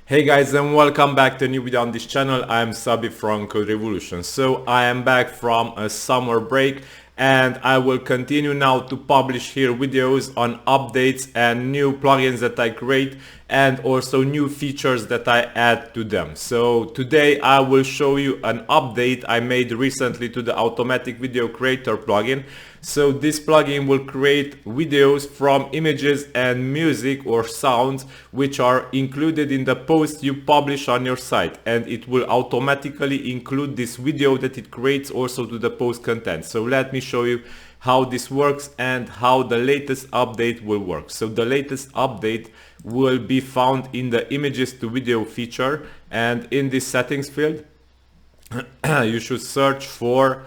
Hey guys, and welcome back to a new video on this channel. I'm Sabi from Code Revolution. So I am back from a summer break and I will continue now to publish here videos on updates and new plugins that I create and also new features that I add to them. So today I will show you an update I made recently to the automatic video creator plugin. So this plugin will create videos from images and music or sounds which are included in the post you publish on your site, and it will automatically include this video that it creates also to the post content. So let me show you how this works and how the latest update will work. So the latest update will be found in the images to video feature, and in this settings field you should search for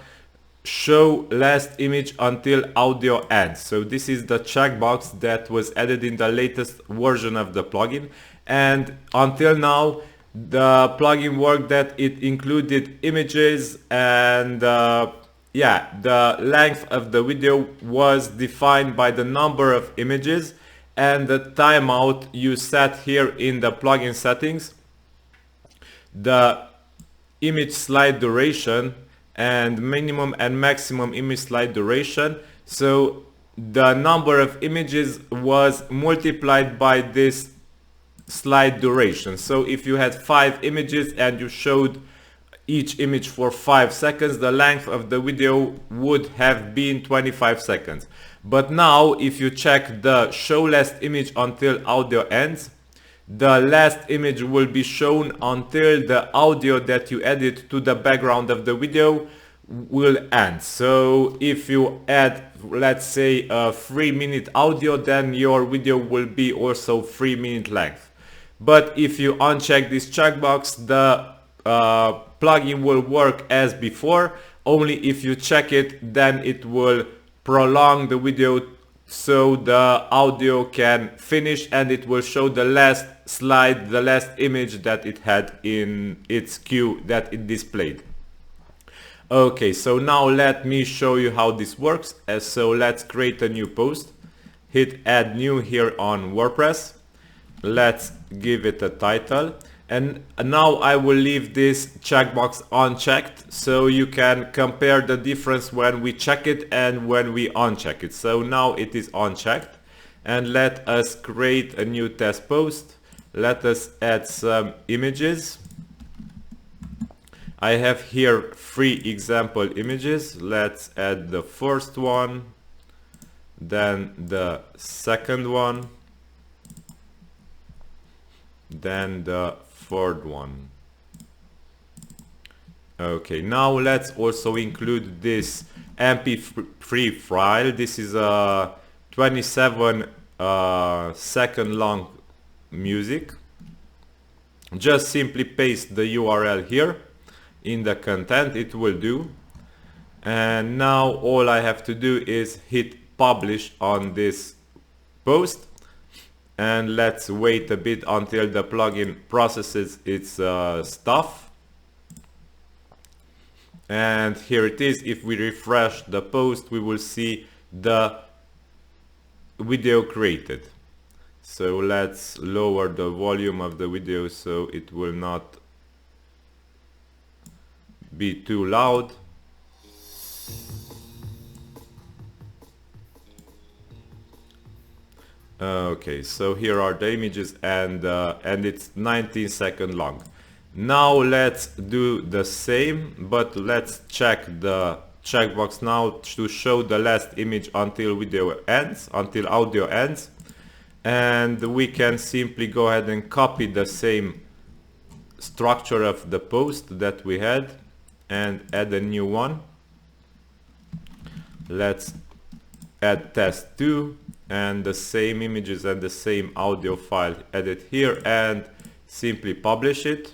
show last image until audio ends. So this is the checkbox that was added in the latest version of the plugin, and until now the plugin worked that it included images and the length of the video was defined by the number of images and the timeout you set here in the plugin settings, the image slide duration and minimum and maximum image slide duration. So the number of images was multiplied by this slide duration. So if you had 5 images and you showed each image for 5 seconds, the length of the video would have been 25 seconds. But now if you check the show last image until audio ends, the last image will be shown until the audio that you added to the background of the video will end. So if you add, let's say, a 3-minute audio, then your video will be also 3-minute length. But if you uncheck this checkbox, the plugin will work as before. Only if you check it, then it will prolong the video so the audio can finish and it will show the last slide, the last image that it had in its queue that it displayed. Okay, so now let me show you how this works. So let's create a new post. Hit add new here on WordPress. Let's give it a title. And now I will leave this checkbox unchecked so you can compare the difference when we check it and when we uncheck it. So now it is unchecked, and let us create a new test post. Let us add some images. I have here 3 example images. Let's add the first one, then the second one, then the third one. Okay, now let's also include this MP3 file. This is a 27 second long music. Just simply paste the URL here in the content, it will do. And now all I have to do is hit publish on this post, and let's wait a bit until the plugin processes its stuff. And here it is. If we refresh the post, we will see the video created. So let's lower the volume of the video so it will not be too loud. Okay, so here are the images, and it's 19 seconds long. Now let's do the same, but let's check the checkbox now to show the last image until video ends, until audio ends. And we can simply go ahead and copy the same structure of the post that we had and add a new one. Let's add test 2 and the same images and the same audio file added here, and simply publish it.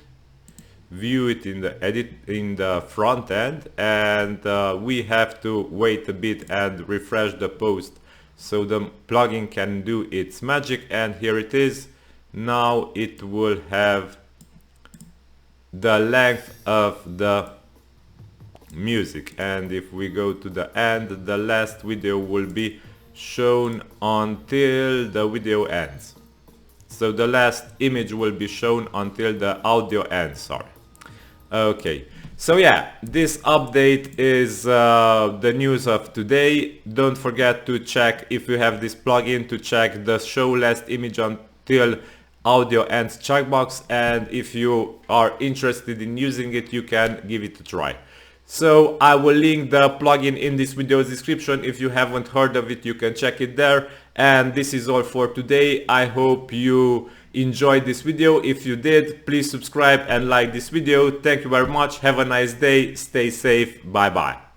View it in the edit in the front end, and we have to wait a bit and refresh the post so the plugin can do its magic. And here it is. Now it will have the length of the music, and if we go to the end, the last video will be shown until the video ends. So the last image will be shown until the audio ends, sorry. Okay, so yeah, this update is the news of today. Don't forget to check, if you have this plugin, to check the show last image until audio ends checkbox, and if you are interested in using it, you can give it a try. So I will link the plugin in this video's description. If you haven't heard of it, you can check it there. And this is all for today. I hope you enjoyed this video. If you did, please subscribe and like this video. Thank you very much. Have a nice day. Stay safe. Bye bye.